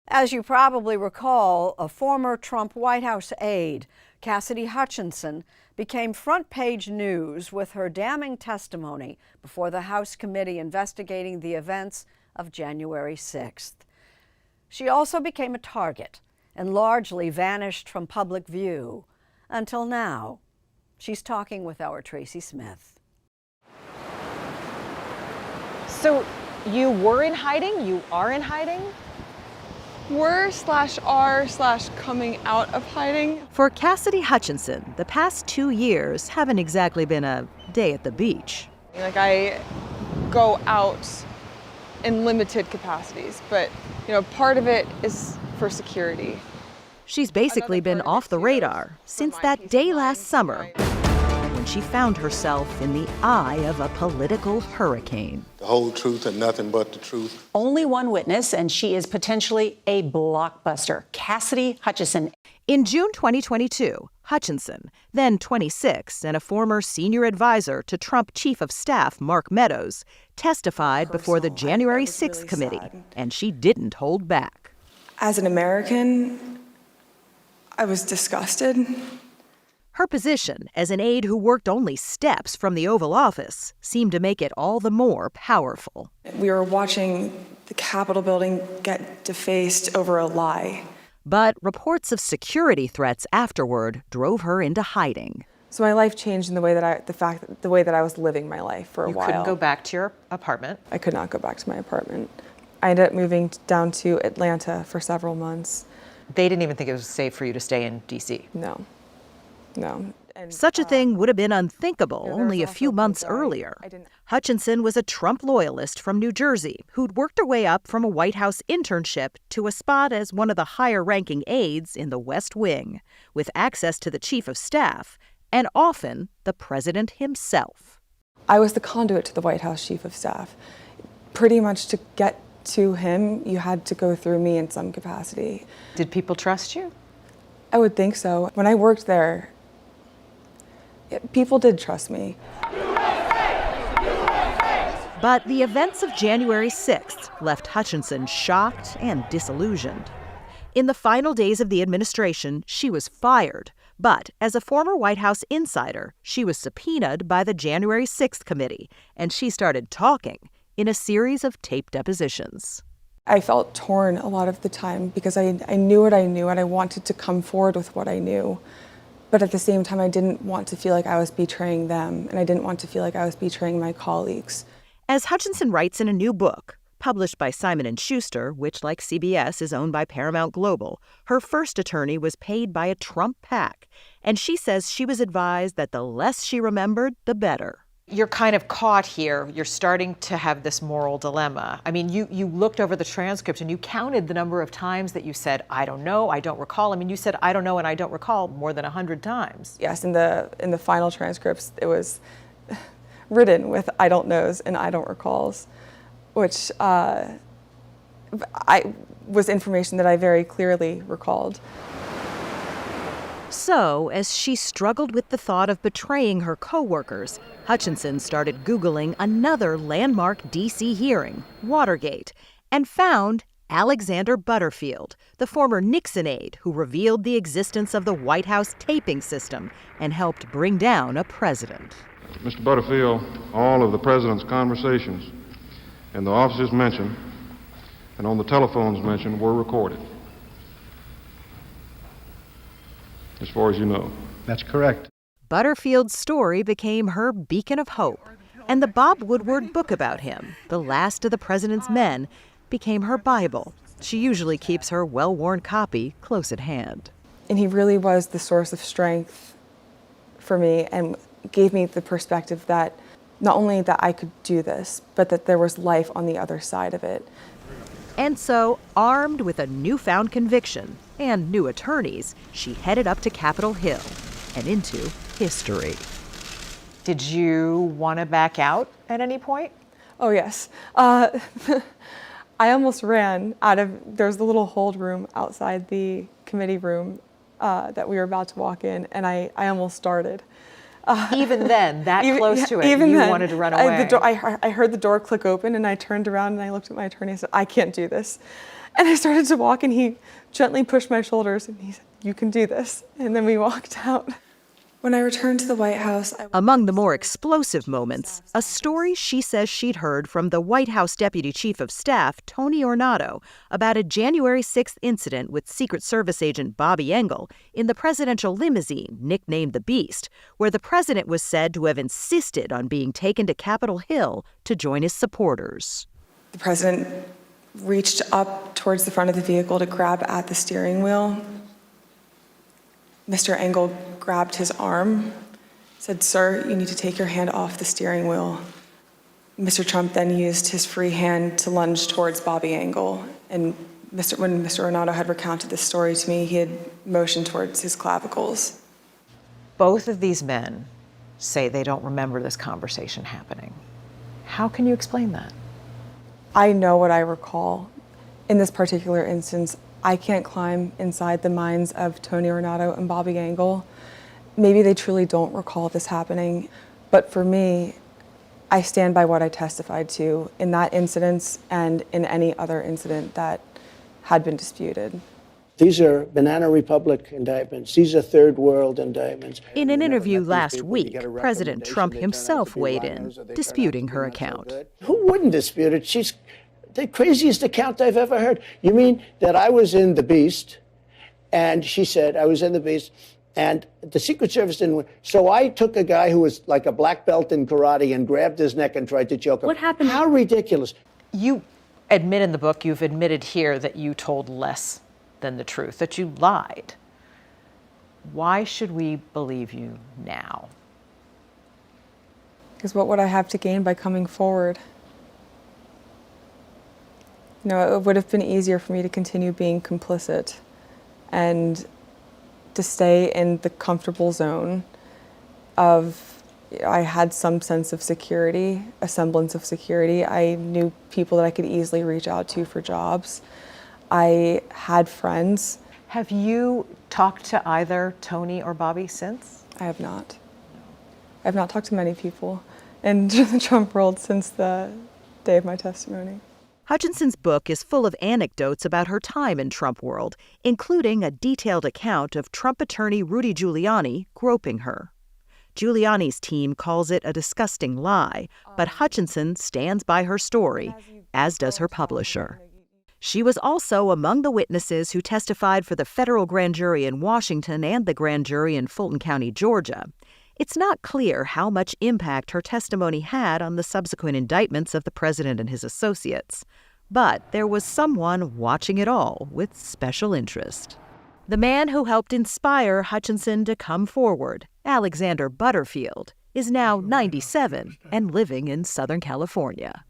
As you probably recall, a former Trump White House aide, Cassidy Hutchinson, became front-page news with her damning testimony before the House committee investigating the events of January 6th. She also became a target and largely vanished from public view until now. She's talking with our Tracy Smith. So you were in hiding? You are in hiding? Were/are/coming out of hiding. For Cassidy Hutchinson, the past 2 years haven't exactly been a day at the beach. Like, I go out in limited capacities, but part of it is for security. She's basically been off the radar since that day last summer when she found herself in the eye of a political hurricane. The whole truth and nothing but the truth. Only one witness, and she is potentially a blockbuster. Cassidy Hutchinson. In June 2022, Hutchinson, then 26 and a former senior advisor to Trump Chief of Staff Mark Meadows, testified before the January 6th committee, and she didn't hold back. As an American, I was disgusted. Her position as an aide who worked only steps from the Oval Office seemed to make it all the more powerful. We were watching the Capitol building get defaced over a lie. But reports of security threats afterward drove her into hiding. So my life changed in the way that I was living my life for a while. You couldn't go back to your apartment. I could not go back to my apartment. I ended up moving down to Atlanta for several months. They didn't even think it was safe for you to stay in D.C. No. And, such a thing would have been unthinkable only a few months earlier. Hutchinson was a Trump loyalist from New Jersey who'd worked her way up from a White House internship to a spot as one of the higher-ranking aides in the West Wing, with access to the Chief of Staff and often the president himself. I was the conduit to the White House Chief of Staff. Pretty much to get to him, you had to go through me in some capacity. Did people trust you? I would think so. When I worked there, people did trust me. But the events of January 6th left Hutchinson shocked and disillusioned. In the final days of the administration, she was fired. But as a former White House insider, she was subpoenaed by the January 6th committee, and she started talking in a series of tape depositions. I felt torn a lot of the time because I knew what I knew and I wanted to come forward with what I knew. But at the same time, I didn't want to feel like I was betraying them, and I didn't want to feel like I was betraying my colleagues. As Hutchinson writes in a new book, published by Simon & Schuster, which, like CBS, is owned by Paramount Global, her first attorney was paid by a Trump PAC, and she says she was advised that the less she remembered, the better. You're kind of caught here. You're starting to have this moral dilemma. I mean, you looked over the transcript and you counted the number of times that you said, I don't know, I don't recall. I mean, you said, I don't know and I don't recall more than 100 times. Yes, in the final transcripts, it was written with I don't knows and I don't recalls, which was information that I very clearly recalled. So, as she struggled with the thought of betraying her coworkers, Hutchinson started Googling another landmark D.C. hearing, Watergate, and found Alexander Butterfield, the former Nixon aide who revealed the existence of the White House taping system and helped bring down a president. Mr. Butterfield, all of the president's conversations in the offices mentioned and on the telephones mentioned were recorded. As far as you know. That's correct. Butterfield's story became her beacon of hope, and the Bob Woodward book about him, The Last of the President's Men, became her Bible. She usually keeps her well-worn copy close at hand. And he really was the source of strength for me and gave me the perspective that not only that I could do this, but that there was life on the other side of it. And so, armed with a newfound conviction and new attorneys, she headed up to Capitol Hill and into history. Did you want to back out at any point? Oh, yes. I almost ran out of, there's the little hold room outside the committee room that we were about to walk in, and I almost started. Even then, that close to it, even you then, wanted to run away. I heard the door click open, and I turned around and I looked at my attorney and said, I can't do this. And I started to walk, and he gently pushed my shoulders, and he said, "You can do this." And then we walked out. When I returned to the White House, Among the more explosive moments, a story she says she'd heard from the White House Deputy Chief of Staff, Tony Ornato, about a January 6th incident with Secret Service agent Bobby Engel in the presidential limousine, nicknamed the Beast, where the president was said to have insisted on being taken to Capitol Hill to join his supporters. the president reached up towards the front of the vehicle to grab at the steering wheel. Mr. Engel grabbed his arm, said, "Sir, you need to take your hand off the steering wheel." Mr. Trump then used his free hand to lunge towards Bobby Engel. And when Mr. Ornato had recounted this story to me, he had motioned towards his clavicles. Both of these men say they don't remember this conversation happening. How can you explain that? I know what I recall. In this particular instance, I can't climb inside the minds of Tony Ornato and Bobby Engel. Maybe they truly don't recall this happening, but for me, I stand by what I testified to in that incident and in any other incident that had been disputed. These are Banana Republic indictments. These are third world indictments. In an interview last week, President Trump himself weighed in, disputing her account. Who wouldn't dispute it? She's the craziest account I've ever heard. You mean that I was in the Beast, and she said I was in the Beast, and the Secret Service didn't win. So I took a guy who was like a black belt in karate and grabbed his neck and tried to choke him. What happened? How ridiculous. You admit in the book, you've admitted here that you told less than the truth, that you lied. Why should we believe you now? Because what would I have to gain by coming forward? You know, it would have been easier for me to continue being complicit and to stay in the comfortable zone of, I had some sense of security, a semblance of security. I knew people that I could easily reach out to for jobs. I had friends. Have you talked to either Tony or Bobby since? I have not. I have not talked to many people in the Trump world since the day of my testimony. Hutchinson's book is full of anecdotes about her time in Trump world, including a detailed account of Trump attorney Rudy Giuliani groping her. Giuliani's team calls it a disgusting lie, but Hutchinson stands by her story, as does her publisher. She was also among the witnesses who testified for the federal grand jury in Washington and the grand jury in Fulton County, Georgia. It's not clear how much impact her testimony had on the subsequent indictments of the president and his associates. But there was someone watching it all with special interest. The man who helped inspire Hutchinson to come forward, Alexander Butterfield, is now 97 and living in Southern California.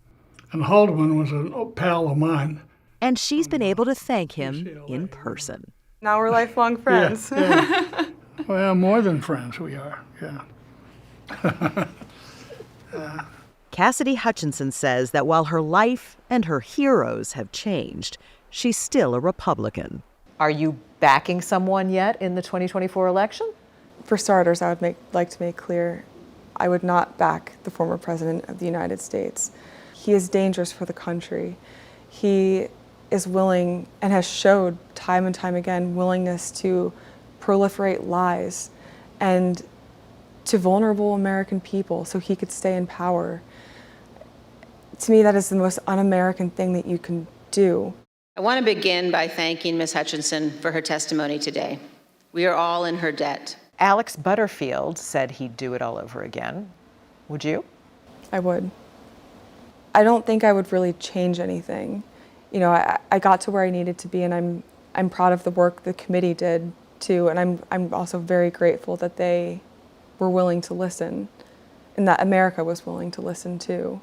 And Haldeman was a pal of mine. And she's been able to thank him in person. Now we're lifelong friends. Yeah. Well, more than friends we are, yeah. Cassidy Hutchinson says that while her life and her heroes have changed, she's still a Republican. Are you backing someone yet in the 2024 election? For starters, I would like to make clear, I would not back the former president of the United States. He is dangerous for the country. He is willing and has showed time and time again willingness to proliferate lies and to vulnerable American people so he could stay in power. To me, that is the most un-American thing that you can do. I want to begin by thanking Ms. Hutchinson for her testimony today. We are all in her debt. Alex Butterfield said he'd do it all over again. Would you? I would. I don't think I would really change anything. You know, I got to where I needed to be, and I'm proud of the work the committee did too, and I'm also very grateful that they were willing to listen and that America was willing to listen too.